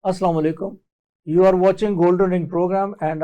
Assalamu alaikum. You are watching Golden Ring program and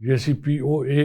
JCPOA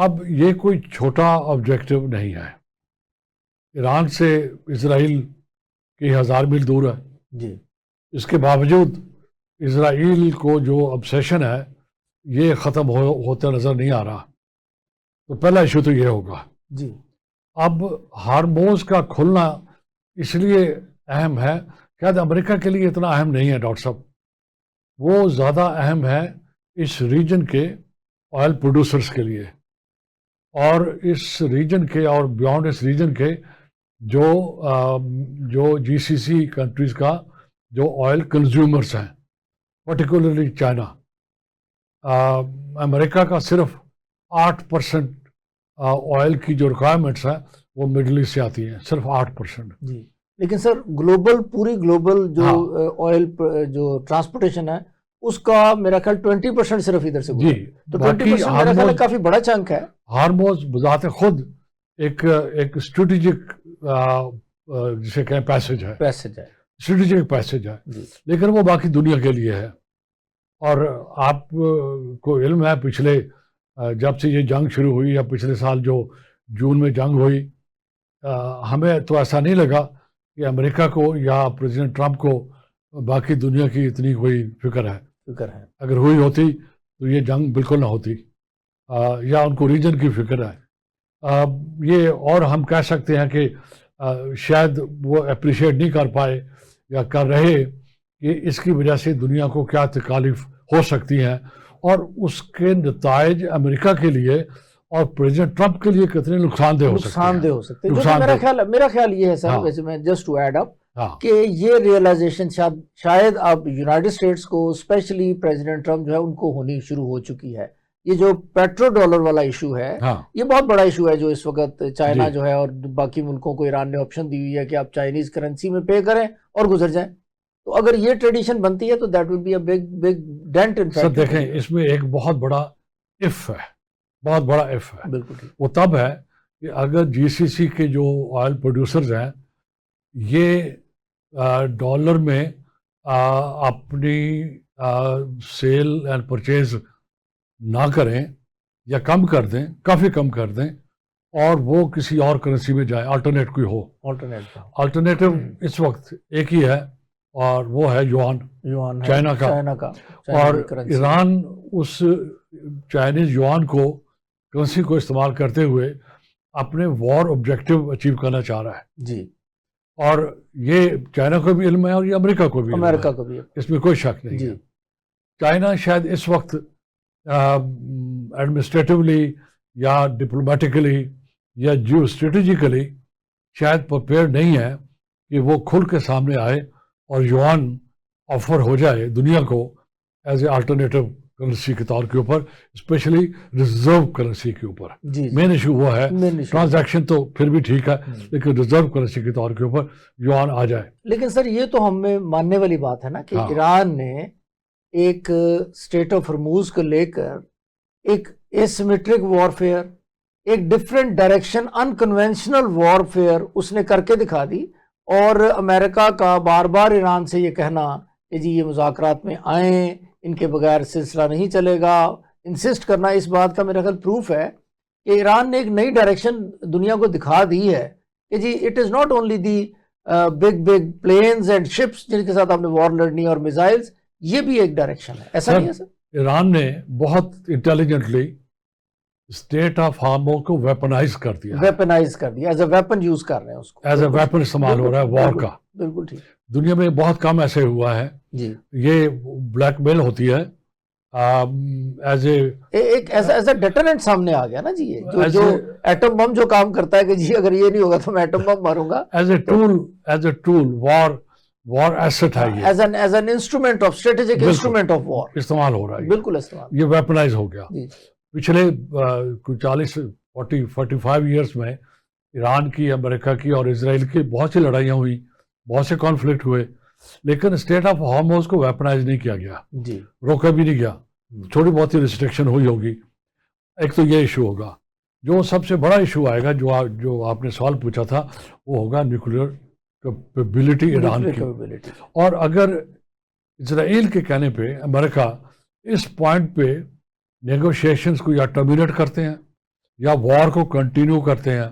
اب یہ کوئی چھوٹا آبجیکٹو نہیں ہے. ایران سے اسرائیل کی 1000 میل دور ہے. جی. اس کے باوجود اسرائیل کو جو obsession ہے یہ ختم ہوتا نظر نہیں آ رہا. تو پہلا ایشو تو یہ ہوگا. جی. اب ہارموز کا کھلنا اس لیے اہم ہے، شاید امریکہ کے لیے اتنا اہم نہیں ہے ڈاکٹر صاحب، وہ زیادہ اہم ہے اس ریجن کے آئل پروڈیوسرز کے لیے، اور اس ریجن کے اور بیونڈ اس ریجن کے جو GCC کنٹریز کا جو آئل کنزیومرز ہیں، پرٹیکولرلی چائنا. امریکہ کا صرف 8% آئل کی جو ریکوائرمنٹس ہیں وہ مڈل ایسٹ سے آتی ہیں، صرف 8%. جی. لیکن سر پوری گلوبل جو آئل جو ٹرانسپورٹیشن ہے اس کا میرا خیال 20% صرف ادھر سے جی. تو 20% میرا خیال کافی بڑا چنک ہے. ہارموز بذات خود ایک اسٹریٹجک جسے کہیں پیسج ہے، اسٹریٹجک پیسج ہے، لیکن وہ باقی دنیا کے لیے ہے. اور آپ کو علم ہے پچھلے جب سے یہ جنگ شروع ہوئی یا پچھلے سال جو جون میں جنگ ہوئی، ہمیں تو ایسا نہیں لگا کہ امریکہ کو یا پریزیڈنٹ ٹرمپ کو باقی دنیا کی اتنی کوئی فکر ہے. اگر ہوئی ہوتی تو یہ جنگ بالکل نہ ہوتی، یا ان کو ریجن کی فکر ہے. یہ اور ہم کہہ سکتے ہیں کہ شاید وہ اپریشیٹ نہیں کر پائے یا کر رہے کہ اس کی وجہ سے دنیا کو کیا تکالیف ہو سکتی ہیں، اور اس کے نتائج امریکہ کے لیے اور پریزیڈنٹ ٹرمپ کے لیے کتنے نقصان دہ ہو سکتے ہیں. میرا خیال یہ ہے سر، ویسے میں جسٹ ٹو ایڈ اپ کہ یہ ریئلائزیشن شاید اب یونائٹڈ اسٹیٹس کو اسپیشلی پریزیڈنٹ ٹرمپ جو ہے ان کو ہونی شروع ہو چکی ہے. یہ جو پیٹرو ڈالر والا ایشو ہے یہ بہت بڑا ایشو ہے جو اس وقت چائنا جو ہے اور باقی ملکوں کو ایران نے آپشن دی ہوئی ہے کہ آپ چائنیز کرنسی میں پے کریں اور گزر جائیں. تو اگر یہ ٹریڈیشن بنتی ہے تو that will be a big dent in fact. Sir دیکھیں اس میں ایک بہت بڑا اف ہے، بہت بڑا اف ہے. بالکل وہ تب ہے کہ اگر GCC کے جو آئل پروڈیوسرز ہیں یہ ڈالر میں اپنی سیل اینڈ پرچیز نہ کریں یا کم کر دیں، کافی کم کر دیں، اور وہ کسی اور کرنسی میں جائے، آلٹرنیٹ کوئی ہو. آلٹرنیٹو اس وقت ایک ہی ہے اور وہ ہے یوان چائنا کا. اور ایران اس چائنیز یوان کو کرنسی کو استعمال کرتے ہوئے اپنے وار آبجیکٹو اچیو کرنا چاہ رہا ہے. جی. اور یہ چائنا کو بھی علم ہے اور یہ امریکہ کو بھی اس میں کوئی شک نہیں ہے. چائنا شاید اس وقت ایڈمنسٹریٹولی یا ڈپلومیٹیکلی یا جیو اسٹریٹجیکلی شاید پریپیئر نہیں ہے کہ وہ کھل کے سامنے آئے اور یوان آفر ہو جائے دنیا کو ایز اے آلٹرنیٹو کرنسی کے طور کے اوپر، اسپیشلی ریزرو کرنسی کے اوپر. مین ایشو وہ ہے، ٹرانزیکشن تو پھر بھی ٹھیک ہے لیکن ریزرو کرنسی کے طور کے اوپر یوان آ جائے. لیکن سر یہ تو ہمیں ماننے والی بات ہے نا کہ ایران نے ایک اسٹیٹ آف ہرموز کو لے کر ایک ایسیمیٹرک وارفیئر، ایک ڈفرینٹ ڈائریکشن، انکنونشنل وارفیئر اس نے کر کے دکھا دی. اور امریکہ کا بار بار ایران سے یہ کہنا کہ جی یہ مذاکرات میں آئیں، ان کے بغیر سلسلہ نہیں چلے گا، انسسٹ کرنا، اس بات کا میرا خیال پروف ہے کہ ایران نے ایک نئی ڈائریکشن دنیا کو دکھا دی ہے کہ جی it is not only the big planes and ships جن کے ساتھ آپ نے وار لڑنی اور میزائلز، یہ بھی ایک ڈائریکشن ہے. ایسا نہیں ہے سر؟ ایران نے بہت انٹیلیجنٹلی اسٹیٹ آف ہارموز کو ویپنائز کر دیا، ایز اے ویپن یوز کر رہے ہیں اس کو، ایز اے ویپن استعمال ہو رہا ہے وار کا. بالکل ٹھیک. دنیا میں بہت کم ایسے ہوا ہے. جی. یہ بلیک میل ہوتی ہے ایز اے ڈیٹرنٹ سامنے آ گیا نا جی. یہ جو ایٹم بم جو کام کرتا ہے کہ جی اگر یہ نہیں ہوگا تو میں ایٹم بم ماروں گا، ایز اے ٹول وار ایسٹ ہے، یہ as an instrument of strategic instrument of war استعمال ہو رہا ہے. بالکل استعمال، یہ ویپنائز ہو گیا. پچھلے 45 ایئرس میں ایران کی، امریکہ کی اور اسرائیل کی بہت سی لڑائیاں ہوئی، بہت سے کانفلکٹ ہوئے، لیکن اسٹیٹ آف ہارموز کو ویپنائز نہیں کیا گیا، روکا بھی نہیں گیا. تھوڑی بہت ہی ریسٹرکشن ہوئی ہوگی. ایک تو یہ ایشو ہوگا. جو سب سے بڑا ایشو آئے گا جو آپ نے سوال پوچھا تھا وہ ہوگا نیوکلیئر کیپیبلٹی ایران کی. اور اگر اسرائیل کے کہنے پہ امریکہ اس پوائنٹ پہ نیگوشیشنز کو یا ٹرمینیٹ کرتے ہیں یا وار کو کنٹینیو کرتے ہیں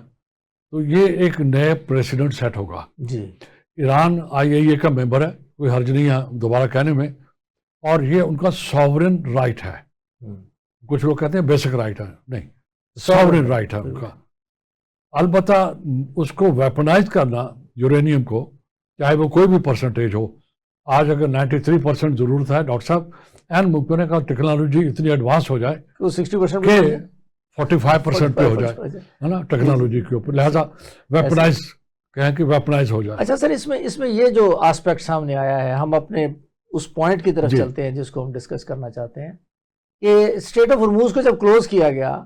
تو یہ ایک نئے پریسیڈنٹ سیٹ ہوگا. جی ایران IAEA کا ممبر ہے, کوئی حرج نہیں ہے دوبارہ کہنے میں, اور یہ ان کا ساورن رائٹ ہے. کچھ لوگ کہتے ہیں بیسک رائٹ ہے, نہیں, ساورن رائٹ ہے ان کا. البتہ اس کو ویپنائز کرنا یورینیم کو, چاہے وہ کوئی بھی پرسنٹیج ہو, آج اگر 93% ضرورت ہے ڈاکٹر صاحب, این ممکن ہے کہ ٹیکنالوجی اتنی ایڈوانس ہو جائے تو 60% کہ 45% پہ ہو جائے, ہے نا, ٹیکنالوجی کے اوپر, لہذا ویپنائز کہیں کہ ویپنائز ہو جائے. اچھا سر, اس میں یہ جو آسپیکٹ سامنے آیا ہے, ہم اپنے اس پوائنٹ کی طرف چلتے ہیں جس کو ہم ڈسکس کرنا چاہتے ہیں, کہ اسٹریٹ آف ہرموز کو جب کلوز کیا گیا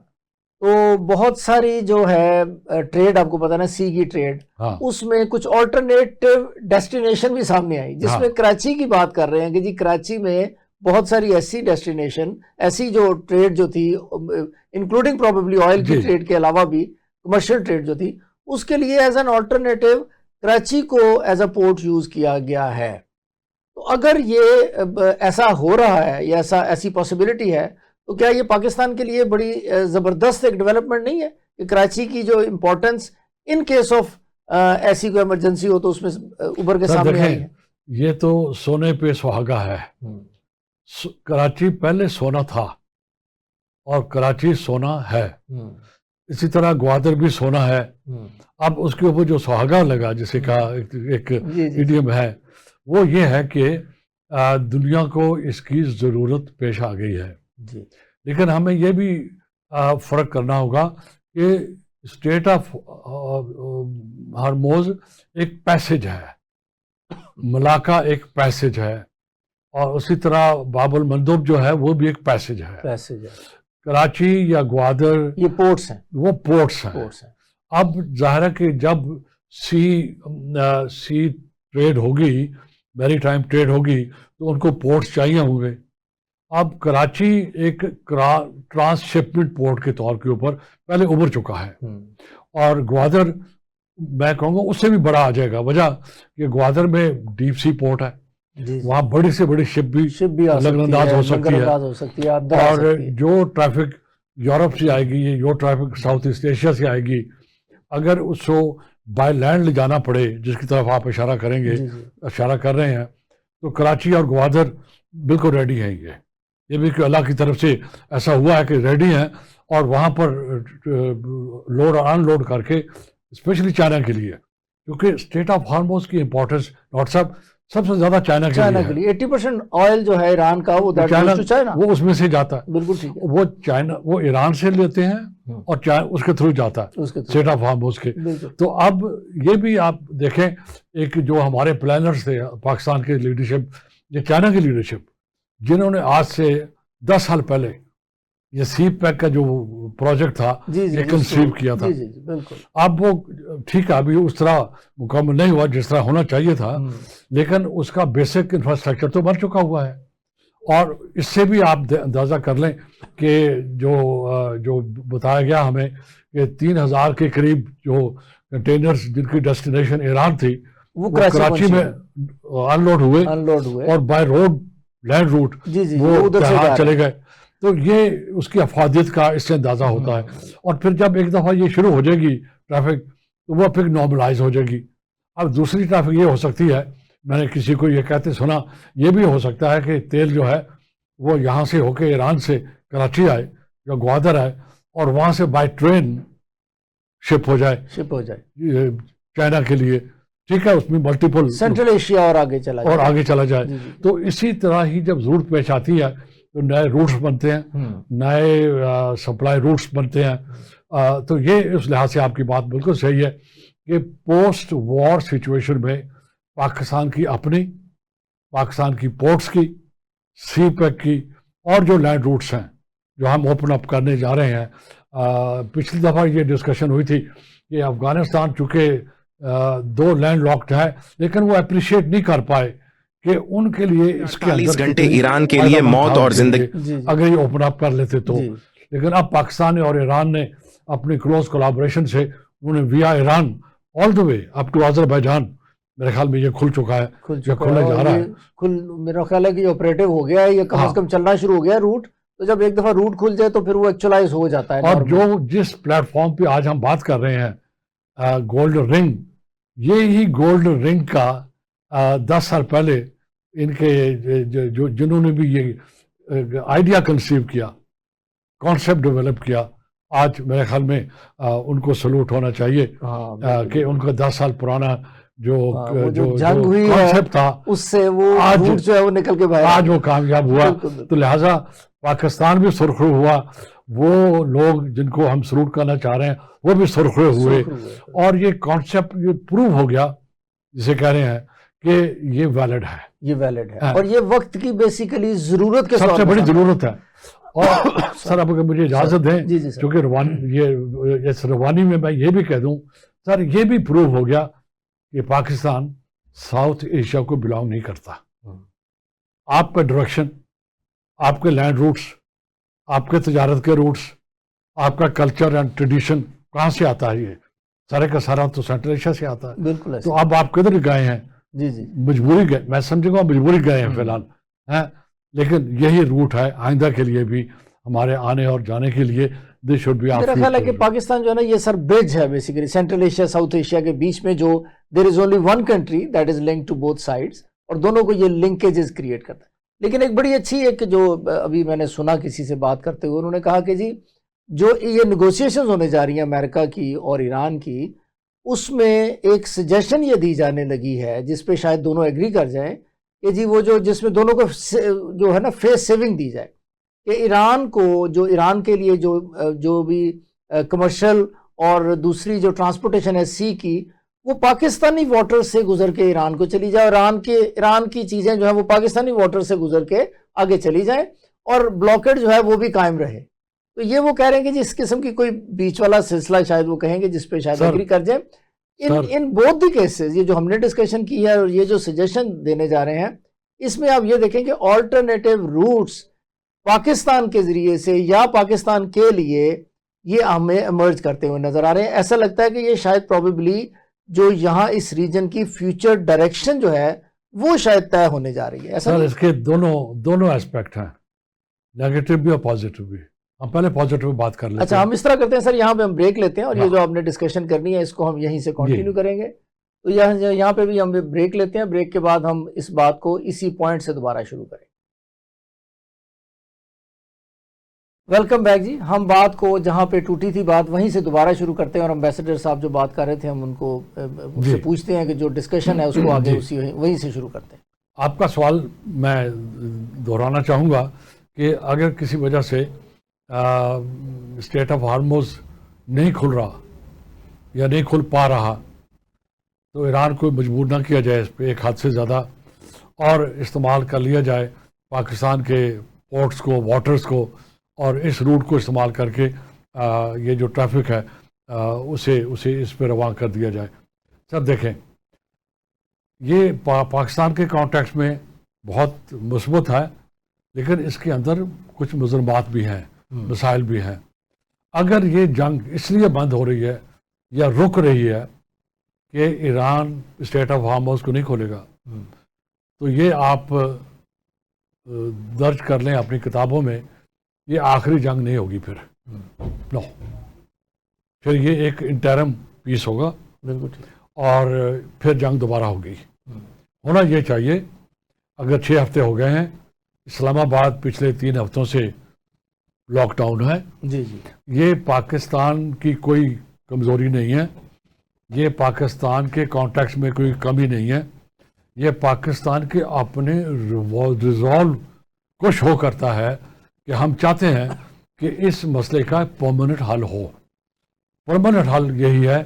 تو بہت ساری جو ہے ٹریڈ, آپ کو پتا نا سی کی ٹریڈ, اس میں کچھ آلٹرنیٹو ڈیسٹینیشن بھی سامنے آئی, جس میں کراچی کی بات کر رہے ہیں کہ جی کراچی میں بہت ساری ایسی ڈیسٹینیشن, ایسی جو ٹریڈ جو تھی, انکلوڈنگ پروبیبلی آئل کی ٹریڈ کے علاوہ بھی کمرشل ٹریڈ جو تھی, اس کے لیے ایز این آلٹرنیٹو کراچی کو ایز اے پورٹ یوز کیا گیا ہے. تو اگر یہ ایسا ہو رہا ہے یا ایسی پاسبلٹی ہے, تو کیا یہ پاکستان کے لیے بڑی زبردست ایک ڈیولپمنٹ نہیں ہے کہ کراچی کی جو امپورٹنس ان کیس آف ایسی کوئی ایمرجنسی ہو تو اس میں ابھر کے سامنے آئی ہے؟ یہ تو سونے پہ سہاگا ہے. کراچی پہلے سونا تھا اور کراچی سونا ہے, اسی طرح گوادر بھی سونا ہے. اب اس کے اوپر جو سہاگا لگا, جسے کہا ایک ایڈیم ہے, وہ یہ ہے کہ دنیا کو اس کی ضرورت پیش آ گئی ہے. لیکن ہمیں یہ بھی فرق کرنا ہوگا کہ اسٹریٹ آف ہرموز ایک پیسج ہے, ملاقہ ایک پیسج ہے, اور اسی طرح باب المندب جو ہے وہ بھی ایک پیسج ہے. کراچی یا گوادر یہ پورٹس ہیں, وہ پورٹس ہیں. اب ظاہر ہے کہ جب سی ٹریڈ ہوگی, میری ٹائم ٹریڈ ہوگی, تو ان کو پورٹس چاہیے ہوں گے. اب کراچی ایک ٹرانس شپمنٹ پورٹ کے طور کے اوپر پہلے ابھر چکا ہے, اور گوادر میں کہوں گا اس سے بھی بڑا آ جائے گا. وجہ کہ گوادر میں ڈیپ سی پورٹ ہے, وہاں بڑی سے بڑی شپ بھی لگن انداز ہو سکتی ہے, اور جو ٹریفک یورپ سے آئے گی, جو ٹریفک ساؤتھ ایسٹ ایشیا سے آئے گی, اگر اس کو بائی لینڈ لے جانا پڑے, جس کی طرف آپ اشارہ کریں گے, اشارہ کر رہے ہیں, تو کراچی اور گوادر بالکل ریڈی ہیں. یہ بھی کہ اللہ کی طرف سے ایسا ہوا ہے کہ ریڈی ہیں, اور وہاں پر لوڈ اور ان لوڈ کر کے, اسپیشلی چائنا کے لیے, کیونکہ اسٹریٹ آف ہارموز کی امپورٹنس ڈاکٹر صاحب سب سے زیادہ چائنا کے لیے. 80% آئل جو ہے ایران کا وہ اس میں سے جاتا ہے. بالکل ٹھیک ہے. وہ چائنا, وہ ایران سے لیتے ہیں اور اس کے تھرو جاتا ہے اسٹریٹ آف ہارموز کے. تو اب یہ بھی آپ دیکھیں, ایک جو ہمارے پلانرز تھے پاکستان کے لیڈرشپ, یہ چائنا کی لیڈرشپ, جنہوں نے آج سے 10 سال پہلے یہ سی پیک کا جو پروجیکٹ تھا یہ کنسیو کیا تھا. اب وہ ٹھیک ہے, ابھی اس طرح مکمل نہیں ہوا جس طرح ہونا چاہیے تھا, لیکن اس کا بیسک انفراسٹرکچر تو بن چکا ہوا ہے. اور اس سے بھی آپ اندازہ کر لیں کہ جو بتایا گیا ہمیں کہ 3000 کے قریب جو کنٹینرز جن کی ڈیسٹینیشن ایران تھی, وہ کراچی میں ان لوڈ ہوئے, اور بائی روڈ لینڈ روٹ وہ ادھر چلے گئے. تو یہ اس کی افادیت کا اس سے اندازہ ہوتا ہے. اور پھر جب ایک دفعہ یہ شروع ہو جائے گی ٹریفک, تو وہ پھر نارملائز ہو جائے گی. اب دوسری ٹریفک یہ ہو سکتی ہے, میں نے کسی کو یہ کہتے سنا, یہ بھی ہو سکتا ہے کہ تیل جو ہے وہ یہاں سے ہو کے ایران سے کراچی آئے یا گوادر آئے, اور وہاں سے بائی ٹرین شپ ہو جائے چائنا کے لیے. ٹھیک ہے, اس میں ملٹیپل سینٹرل ایشیا اور آگے چلا جائے. تو اسی طرح ہی جب ضرورت پیش آتی ہے تو نئے روٹس بنتے ہیں, نئے سپلائی روٹس بنتے ہیں. تو یہ اس لحاظ سے آپ کی بات بالکل صحیح ہے کہ پوسٹ وار سچویشن میں پاکستان کی اپنی, پاکستان کی پورٹس کی, سی پیک کی, اور جو لینڈ روٹس ہیں جو ہم اوپن اپ کرنے جا رہے ہیں. پچھلی دفعہ یہ ڈسکشن ہوئی تھی کہ افغانستان چونکہ 2 لینڈ لاکڈ ہے, لیکن وہ اپریشیٹ نہیں کر پائے کہ ان کے لیے اس کے 48 گھنٹے ایران کے لیے موت اور زندگی, اگر یہ اوپن اپ کر لیتے تو. لیکن اب پاکستان اور ایران نے اپنی کلوز کولیبوریشن سے انہوں نے ویا ایران آل دا وے اپ ٹو آذربائیجان, میرے خیال میں یہ کھل چکا ہے, یہ کھلنے جا رہا ہے. میرا خیال ہے کہ یہ آپریٹو ہو گیا ہے, یہ کم از کم چلنا شروع ہو گیا ہے روٹ, تو جب ایک دفعہ روٹ کھل جائے تو پھر وہ ایکچولائز ہو جاتا ہے. اور جو جس پلیٹ فارم پہ آج ہم بات کر رہے ہیں گولڈ رنگ، یہی گولڈ رنگ کا 10 سال پہلے ان کے جنہوں نے بھی یہ آئیڈیا کنسیو کیا، کانسیپٹ ڈیولپ کیا، آج میرے خیال میں ان کو سلوٹ ہونا چاہیے کہ ان کا 10 سال پرانا جو جنگ ہوئی کانسیپٹ تھا اس سے وہ روٹ جو ہے وہ نکل کے باہر آج وہ کامیاب ہوا. تو لہٰذا پاکستان بھی سرخرو ہوا، وہ لوگ جن کو ہم سلوٹ کرنا چاہ رہے ہیں وہ بھی سرخرو ہوئے، اور یہ کانسیپٹ یہ پروو ہو گیا جسے کہہ رہے ہیں کہ یہ ویلڈ ہے، یہ ویلڈ ہے، اور یہ وقت کی بیسیکلی ضرورت کے سب سے بڑی ضرورت ہے. اور سر اب اگر مجھے اجازت دیں، چونکہ اس روانی میں یہ بھی کہہ دوں سر، یہ بھی پروو ہو گیا کہ پاکستان ساؤتھ ایشیا کو بلانگ نہیں کرتا. آپ کا ڈائریکشن، آپ کے لینڈ روٹس، آپ کے تجارت کے روٹس، آپ کا کلچر اینڈ ٹریڈیشن کہاں سے آتا ہے؟ یہ سارے کا سارا تو سینٹرل ایشیا سے آتا ہے. بالکل. تو اب آپ کدھر گئے ہیں؟ جی جی مجبوری گئے، میں سمجھوں گا مجبوری گئے ہیں فی الحال، لیکن یہی روٹ ہے آئندہ کے لیے بھی، ہمارے آنے اور جانے کے لیے. This should be. میرا خیال ہے کہ پاکستان جو ہے نا یہ سر برج ہے basically Central Asia South Asia کے بیچ میں، جو there is only one country that is link to both sides, اور دونوں کو یہ لنکیجز کریٹ کرتا ہے. لیکن ایک بڑی اچھی ایک جو ابھی میں نے سنا کسی سے بات کرتے ہوئے، انہوں نے کہا کہ جی جو یہ نیگوسیشنز ہونے جا رہی ہیں امریکہ کی اور ایران کی، اس میں ایک سجیشن یہ دی جانے لگی ہے جس پہ شاید دونوں ایگری کر جائیں کہ جی وہ جس میں دونوں کو جو ہے نا فیس سیونگ دی جائے، کہ ایران کو جو ایران کے لیے جو بھی کمرشل اور دوسری جو ٹرانسپورٹیشن ہے سی کی، وہ پاکستانی واٹر سے گزر کے ایران کو چلی جائے، اور ایران کی چیزیں جو ہیں وہ پاکستانی واٹر سے گزر کے آگے چلی جائیں، اور بلاکیڈ جو ہے وہ بھی قائم رہے. تو یہ وہ کہہ رہے ہیں کہ جی اس قسم کی کوئی بیچ والا سلسلہ شاید وہ کہیں گے جس پہ شاید ایگری کر جائیں. ان بوتھ دی کیسز، یہ جو ہم نے ڈسکشن کی ہے اور یہ جو سجیشن دینے جا رہے ہیں، اس میں آپ یہ دیکھیں کہ آلٹرنیٹیو روٹس پاکستان کے ذریعے سے یا پاکستان کے لیے یہ ہمیں ایمرج کرتے ہوئے نظر آ رہے ہیں. ایسا لگتا ہے کہ یہ شاید پروبیبلی جو یہاں اس ریجن کی فیوچر ڈائریکشن جو ہے وہ شاید طے ہونے جا رہی ہے. ایسا اس کے دونوں ایسپیکٹ ہیں، نیگیٹو بھی اور پازیٹو بھی. ہم پہلے پازیٹو بات کر لیتے ہیں. اچھا ہم اس طرح کرتے ہیں سر، یہاں پہ ہم بریک لیتے ہیں، اور یہ جو آپ نے ڈسکشن کرنی ہے اس کو ہم یہیں سے کنٹینیو کریں گے. تو یہاں پہ بھی ہم بریک لیتے ہیں، بریک کے بعد ہم اس بات کو اسی پوائنٹ سے دوبارہ شروع کریں. ویلکم بیک جی. ہم بات کو جہاں پہ ٹوٹی تھی بات وہیں سے دوبارہ شروع کرتے ہیں، اور امبیسڈر صاحب جو بات کر رہے تھے ہم ان کو سے پوچھتے ہیں کہ جو ڈسکشن ہے اس کو آگے وہیں سے شروع کرتے ہیں. آپ کا سوال میں دہرانا چاہوں گا کہ اگر کسی وجہ سے اسٹریٹ آف ہارموز نہیں کھل رہا یا نہیں کھل پا رہا، تو ایران کو مجبور نہ کیا جائے اس پہ ایک حد سے زیادہ، اور استعمال کر لیا جائے پاکستان کے پورٹس کو، واٹرز کو، اور اس روٹ کو استعمال کر کے یہ جو ٹریفک ہے اسے اس پہ رواں کر دیا جائے. سر دیکھیں، یہ پاکستان کے کانٹیکس میں بہت مثبت ہے، لیکن اس کے اندر کچھ مضرات بھی ہیں، مسائل بھی ہیں. اگر یہ جنگ اس لیے بند ہو رہی ہے یا رک رہی ہے کہ ایران اسٹریٹ آف ہارموز کو نہیں کھولے گا، تو یہ آپ درج کر لیں اپنی کتابوں میں، یہ آخری جنگ نہیں ہوگی. پھر نو، پھر یہ ایک انٹرم پیس ہوگا، اور پھر جنگ دوبارہ ہوگی. ہونا یہ چاہیے. اگر 6 ہفتے ہو گئے ہیں، اسلام آباد پچھلے 3 ہفتوں سے لاک ڈاؤن ہے. جی جی یہ پاکستان کی کوئی کمزوری نہیں ہے، یہ پاکستان کے کانٹیکس میں کوئی کمی نہیں ہے، یہ پاکستان کے اپنے ریزالو کو شو کرتا ہے کہ ہم چاہتے ہیں کہ اس مسئلے کا پرماننٹ حل ہو. پرماننٹ حل یہی ہے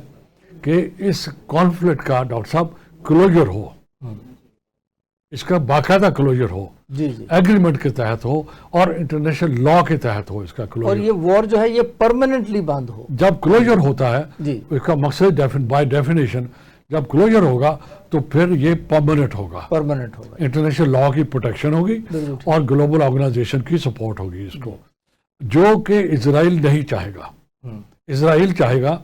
کہ اس کانفلکٹ کا ڈاکٹر صاحب کلوجر ہو، اس کا باقاعدہ کلوجر ہو، جی جی ایگریمنٹ کے تحت ہو اور انٹرنیشنل لا کے تحت ہو اس کا کلوجر. اور یہ وار جو ہے یہ پرماننٹلی بند ہو. جب کلوجر ہوتا ہے جی اس کا مقصد بائی ڈیفینیشن جب کلوجر ہوگا تو پھر یہ پرماننٹ ہوگا، انٹرنیشنل لا کی پروٹیکشن ہوگی اور گلوبل آرگنائزیشن کی سپورٹ ہوگی اس کو، جو کہ اسرائیل نہیں چاہے گا. اسرائیل چاہے گا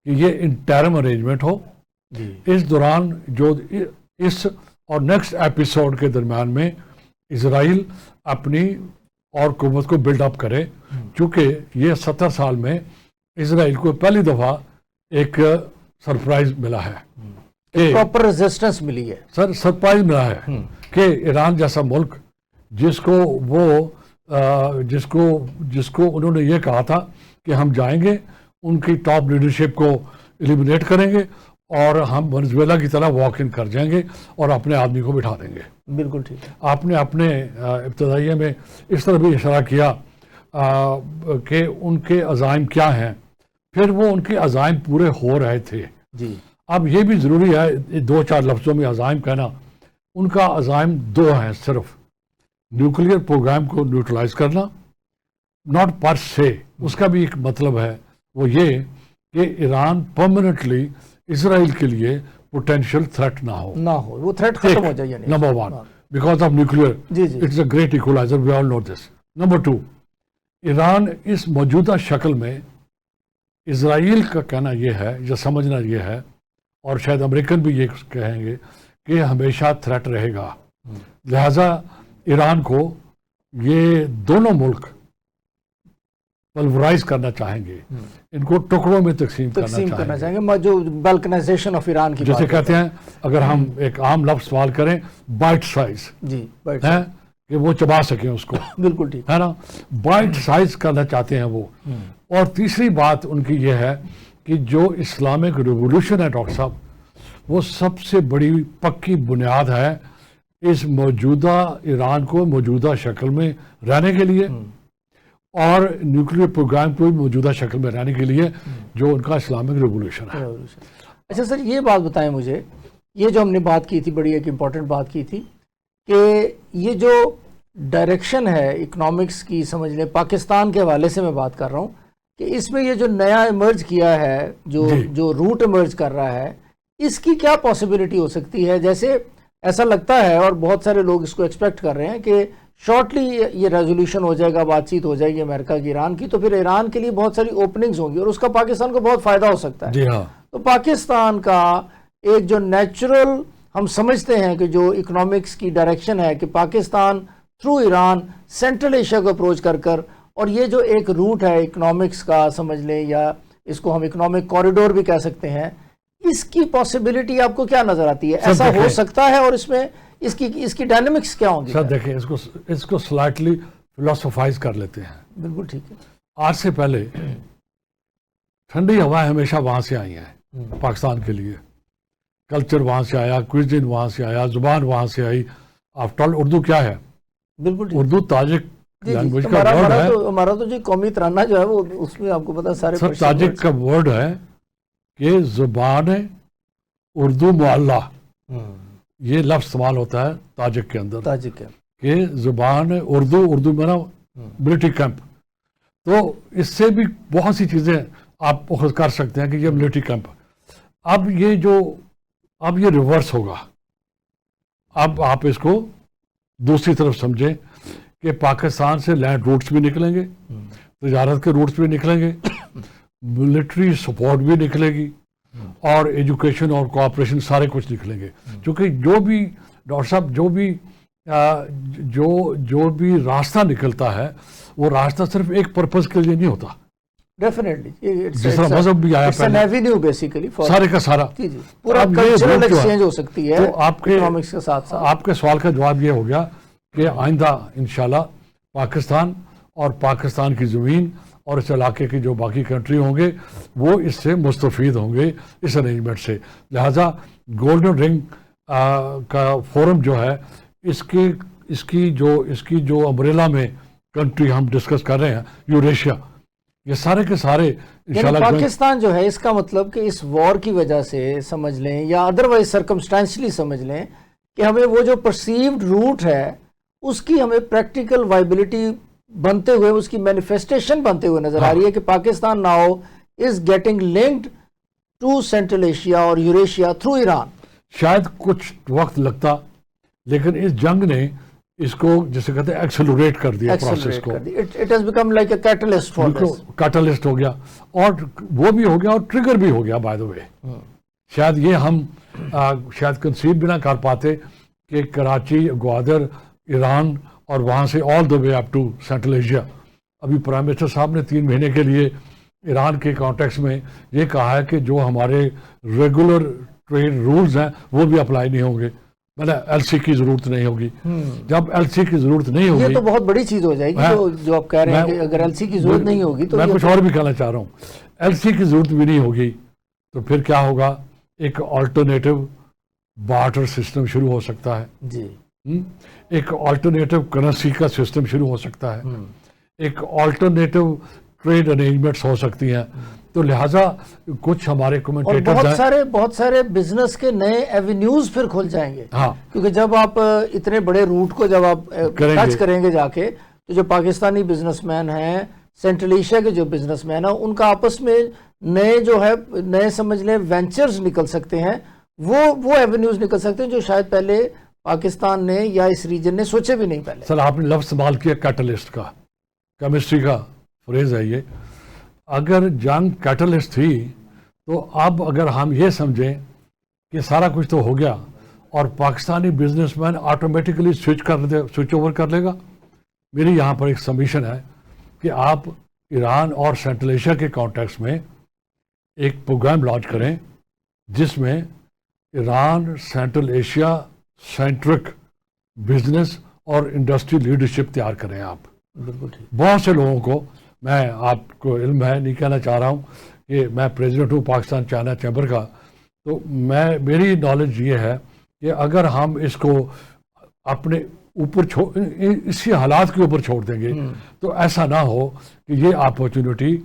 کہ یہ انٹرم ارینجمنٹ ہو. اس دوران جو اس اور نیکسٹ ایپیسوڈ کے درمیان میں اسرائیل اپنی اور قوت کو بلڈ اپ کرے، چونکہ یہ 70 سال میں اسرائیل کو پہلی دفعہ ایک سرپرائز ملا ہے، پراپر ریزسٹنس ملی ہے، سرپرائز ملا ہے کہ ایران جیسا ملک جس کو انہوں نے یہ کہا تھا کہ ہم جائیں گے ان کی ٹاپ لیڈرشپ کو ایلیمینیٹ کریں گے اور ہم ونزویلا کی طرح واک ان کر جائیں گے اور اپنے آدمی کو بٹھا دیں گے. بالکل ٹھیک ہے. آپ نے اپنے ابتدائیے میں اس طرح بھی اشارہ کیا کہ ان کے عزائم کیا ہیں، پھر وہ ان کے عزائم پورے ہو رہے تھے. جی اب یہ بھی ضروری ہے 2-4 لفظوں میں عزائم کہنا. ان کا عزائم 2 ہیں صرف. نیوکلیئر پروگرام کو نیوٹرلائز کرنا، ناٹ پر سے، اس کا بھی ایک مطلب ہے، وہ یہ کہ ایران پرماننٹلی اسرائیل کے لیے پوٹینشیل تھریٹ نہ ہو، وہ تھریٹ ختم ہو جائے. Number 1 because of nuclear it's a great equalizer, we all know this. Number 2 Iran اس موجودہ شکل میں، اسرائیل کا کہنا یہ ہے یا سمجھنا یہ ہے، اور شاید امریکن بھی یہ کہیں گے کہ ہمیشہ تھریٹ رہے گا. لہذا ایران کو یہ دونوں ملک پلورائز کرنا چاہیں گے، ان کو ٹکڑوں میں تقسیم کرنا چاہیں گے. جو بلکنائزیشن آف ایران کی جیسے کہتے ہیں، اگر ہم ایک عام لفظ استعمال کریں، بائٹ سائز، ہے کہ وہ چبا سکیں اس کو. بالکل ٹھیک ہے نا، بائٹ سائز کرنا چاہتے ہیں وہ. اور تیسری بات ان کی یہ ہے کہ جو اسلامک ریولوشن ہے ڈاکٹر صاحب، وہ سب سے بڑی پکی بنیاد ہے اس موجودہ ایران کو موجودہ شکل میں رہنے کے لیے، اور نیوکلیئر پروگرام کو موجودہ شکل میں رہنے کے لیے جو ان کا اسلامک ریولوشن ہے. اچھا سر، یہ بات بتائیں مجھے، یہ جو ہم نے بات کی تھی، بڑی ایک امپورٹنٹ بات کی تھی کہ یہ جو ڈائریکشن ہے اکنامکس کی، سمجھ لیں پاکستان کے حوالے سے میں بات کر رہا ہوں، کہ اس میں یہ جو نیا ایمرج کیا ہے، جو روٹ ایمرج کر رہا ہے، اس کی کیا پاسبلٹی ہو سکتی ہے؟ جیسے ایسا لگتا ہے اور بہت سارے لوگ اس کو ایکسپیکٹ کر رہے ہیں کہ شارٹلی یہ ریزولوشن ہو جائے گا، بات چیت ہو جائے گی امریکہ کی ایران کی، تو پھر ایران کے لیے بہت ساری اوپننگز ہوں گی اور اس کا پاکستان کو بہت فائدہ ہو سکتا ہے. جی ہاں. تو پاکستان کا ایک جو نیچرل ہم سمجھتے ہیں کہ جو اکنامکس کی ڈائریکشن ہے کہ Pakistan through Iran central Asia کو اپروچ کر اور یہ جو ایک روٹ ہے اکنامکس کا، سمجھ لیں، یا اس کو ہم اکنامک کوریڈور بھی کہہ سکتے ہیں، اس کی پاسبلٹی آپ کو کیا نظر آتی ہے؟ ایسا ہو سکتا ہے اور اس میں اس کی ڈائنمکس کیا ہوں گی؟ سر دیکھیں، اس کو سلائٹلی فلسفائز کر لیتے ہیں. بالکل ٹھیک ہے. آج سے پہلے ٹھنڈی ہوائیں ہمیشہ وہاں سے آئی ہیں پاکستان کے لیے. کلچر وہاں سے آیا، کوئزن وہاں سے آیا، زبان وہاں سے آئی. آفٹر آل اردو کیا ہے؟ بالکل اردو تاجک لینگویج کا ورڈ ہے. ہمارا تو جی قومی ترانہ جو ہے وہ اس میں آپ کو پتا سارے سب تاجک کا ورڈ ہے کہ زبان اردو معلّہ، یہ لفظ استعمال ہوتا ہے تاجک کے اندر، کہ زبان اردو میں نا ملٹری کیمپ. تو اس سے بھی بہت سی چیزیں آپ اخذ کر سکتے ہیں کہ یہ ملٹری کیمپ. اب یہ ریورس ہوگا. اب آپ اس کو دوسری طرف سمجھیں کہ پاکستان سے لینڈ روٹس بھی نکلیں گے، تجارت کے روٹس بھی نکلیں گے، ملٹری سپورٹ بھی نکلے گی، اور ایجوکیشن اور کوآپریشن سارے کچھ نکلیں گے. کیونکہ جو بھی ڈاکٹر صاحب جو بھی راستہ نکلتا ہے، وہ راستہ صرف ایک پرپز کے لیے نہیں ہوتا. ڈیفینیٹلی جس طرح مذہب بھی آیا پہلے، بیسیکلی سارے کا سارا پورا کلچرل ایکسچینج ہو سکتی ہے. تو اکنامکس کے ساتھ آپ کے سوال کا جواب یہ ہو گیا کہ آئندہ انشاءاللہ پاکستان اور پاکستان کی زمین اور اس علاقے کی جو باقی کنٹری ہوں گے وہ اس سے مستفید ہوں گے اس ارینجمنٹ سے. لہٰذا گولڈن رنگ کا فورم جو ہے، اس کی جو امبریلا میں کنٹری ہم ڈسکس کر رہے ہیں، یوریشیا، یہ سارے کے سارے انشاءاللہ پاکستان جو ہے، اس کا مطلب کہ اس وار کی وجہ سے سمجھ لیں یا ادروائز سرکمسٹانشلی سمجھ لیں کہ ہمیں وہ جو پرسیوڈ روٹ ہے اس کی ہمیں پریکٹیکل وائبلٹی بنتے ہوئے، اس کی مینیفیسٹیشن بنتے ہوئے نظر آ رہی ہے کہ Pakistan now is getting linked to Central Asia اور یوریشیا تھرو ایران. شاید کچھ وقت لگتا، لیکن اس جنگ نے اس کو جسے کہتے ہیں ایکسلوریٹ کر دیا پروسیس کو. It has become like a catalyst for this. Catalyst ہو گیا، اور وہ بھی ہو گیا اور ٹریگر بھی ہو گیا بائی دا وے. شاید یہ ہم شاید کنسیو بھی نہ کر پاتے کہ کراچی، گوادر، ایران اور وہاں سے آل دا وے اپ ٹو سینٹرل ایشیا. ابھی پرائم منسٹر صاحب نے 3 مہینے کے لیے ایران کے کانٹیکس میں یہ کہا ہے کہ جو ہمارے ریگولر ٹریڈ رولز ہیں وہ بھی اپلائی نہیں ہوں گے, مطلب ایل سی کی ضرورت نہیں ہوگی. جب ایل سی کی ضرورت نہیں ہوگی, یہ تو بہت بڑی چیز ہو جائے گی جو آپ کہہ رہے ہیں کہ اگر ایل سی کی ضرورت نہیں ہوگی تو میں کچھ اور بھی کہنا چاہ رہا ہوں. ایل سی کی ضرورت بھی نہیں ہوگی تو پھر کیا ہوگا, ایک آلٹرنیٹو بارٹر سسٹم شروع ہو سکتا ہے جی, ایک آلٹرنیٹو کرنسی کا سسٹم شروع ہو سکتا ہے, ایک آلٹرنیٹو ٹریڈ ارینجمنٹس ہو سکتی ہیں. تو لہٰذا کچھ ہمارے اور کمنٹیٹرز بہت سارے بزنس کے نئے ایونیوز پھر کھل جائیں گے. ہاں, کیونکہ جب آپ اتنے بڑے روٹ کو جب آپ ٹچ کریں گے جا کے, تو جو پاکستانی بزنس مین ہیں, سینٹرل ایشیا کے جو بزنس مین ہیں, ان کا آپس میں نئے جو ہے نئے سمجھ لیں وینچرز نکل سکتے ہیں, وہ ایونیوز نکل سکتے ہیں جو شاید پہلے پاکستان نے یا اس ریجن نے سوچے بھی نہیں پہلے. سر آپ نے لفظ استعمال کیا کیٹلسٹ کا, کیمسٹری کا فریز ہے یہ. اگر جنگ کیٹلسٹ تھی تو اب اگر ہم یہ سمجھیں کہ سارا کچھ تو ہو گیا اور Pakistani business man automatically switch over کر لے گا. میری یہاں پر ایک سبمیشن ہے کہ آپ ایران اور سینٹرل ایشیا کے کانٹیکس میں ایک پروگرام لانچ کریں جس میں Iran central Asia centric business اور انڈسٹری لیڈرشپ تیار کریں. آپ بہت سے لوگوں کو, میں آپ کو علم ہے, نہیں کہنا چاہ رہا ہوں کہ میں پریزیڈنٹ ہوں پاکستان چائنا چیمبر کا, تو میری نالج یہ ہے کہ اگر ہم اس کو اپنے اوپر اسی حالات کے اوپر چھوڑ دیں گے تو ایسا نہ ہو کہ یہ اپرچونٹی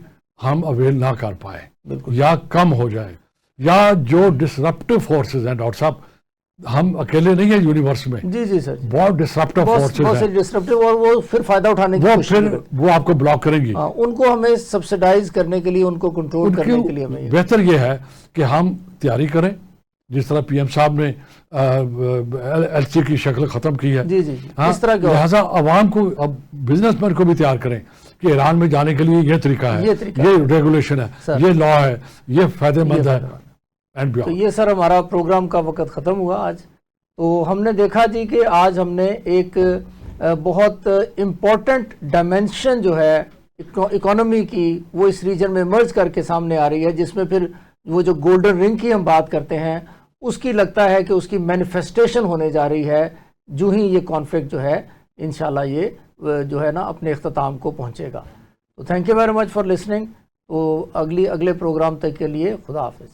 ہم اویل نہ کر پائیں یا کم ہو جائے, یا جو ڈسرپٹیو فورسز ہیں. ڈاکٹر صاحب ہم اکیلے نہیں ہیں یونیورس میں, جی سر, بہت ڈسرپٹیو فورسز ہیں ڈسرپٹیو, اور وہ پھر فائدہ اٹھانے کی کوشش کریں, وہ آپ کو بلاک کریں گی. ان کو ہمیں سبسیڈائز کرنے کے لیے, ان کو کنٹرول کرنے کے لیے ہمیں بہتر یہ ہے کہ ہم تیاری کریں, جس طرح پی ایم صاحب نے ایل سی کی شکل ختم کی ہے. جی اس طرح لہٰذا عوام کو, اب بزنس مین کو بھی تیار کریں کہ ایران میں جانے کے لیے یہ طریقہ ہے, یہ ریگولیشن ہے, یہ لا ہے, یہ فائدہ مند ہے. تو یہ سر ہمارا پروگرام کا وقت ختم ہوا آج. تو ہم نے دیکھا جی کہ آج ہم نے ایک بہت امپورٹنٹ ڈائمینشن جو ہے اکانومی کی, وہ اس ریجن میں مرج کر کے سامنے آ رہی ہے, جس میں پھر وہ جو گولڈن رنگ کی ہم بات کرتے ہیں اس کی لگتا ہے کہ اس کی مینیفیسٹیشن ہونے جا رہی ہے جو ہی یہ کانفلکٹ جو ہے انشاءاللہ یہ جو ہے نا اپنے اختتام کو پہنچے گا. تو thank you very much for listening. تو اگلے پروگرام تک کے لیے خدا حافظ.